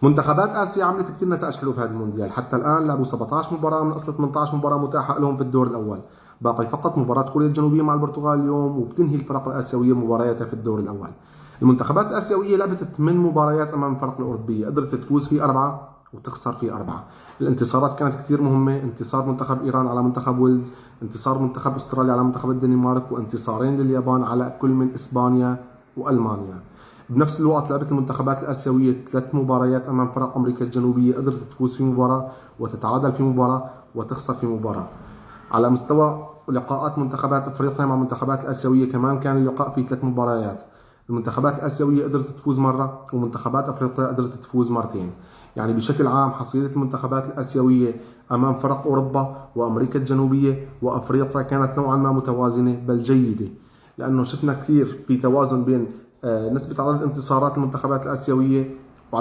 منتخبات آسيا عملت كثير نتائج حلوه بهذا المونديال، حتى الآن لعبوا 17 مباراة من أصل 18 مباراة متاحة لهم في الدور الأول، باقي فقط مباراة كوريا الجنوبية مع البرتغال اليوم، وبتنهي الفرق الآسيوية مبارياتها في الدور الأول. المنتخبات الآسيوية لعبت 8 مباريات أمام الفرق الأوروبية، قدرت تفوز في 4 وتخسر في 4. الانتصارات كانت كثير مهمة، انتصار منتخب إيران على منتخب ويلز، انتصار منتخب أستراليا على منتخب الدنمارك، وانتصارين لليابان على كل من إسبانيا وألمانيا. بنفس الوقت لعبت المنتخبات الآسيوية 3 مباريات أمام فرق أمريكا الجنوبية، قدرت تفوز في مباراة وتتعادل في مباراة وتخسر في مباراة. على مستوى لقاءات منتخبات أفريقيا مع المنتخبات الآسيوية كمان كان اللقاء فيه 3 مباريات، المنتخبات الآسيوية قدرت تفوز مرة ومنتخبات أفريقيا قدرت تفوز مرتين. يعني بشكل عام حصيلة المنتخبات الآسيوية أمام فرق أوروبا وأمريكا الجنوبية وأفريقيا كانت نوعا ما متوازنة بل جيدة، لأنه شفنا كثير في توازن بين نسبة عدد انتصارات المنتخبات الآسيوية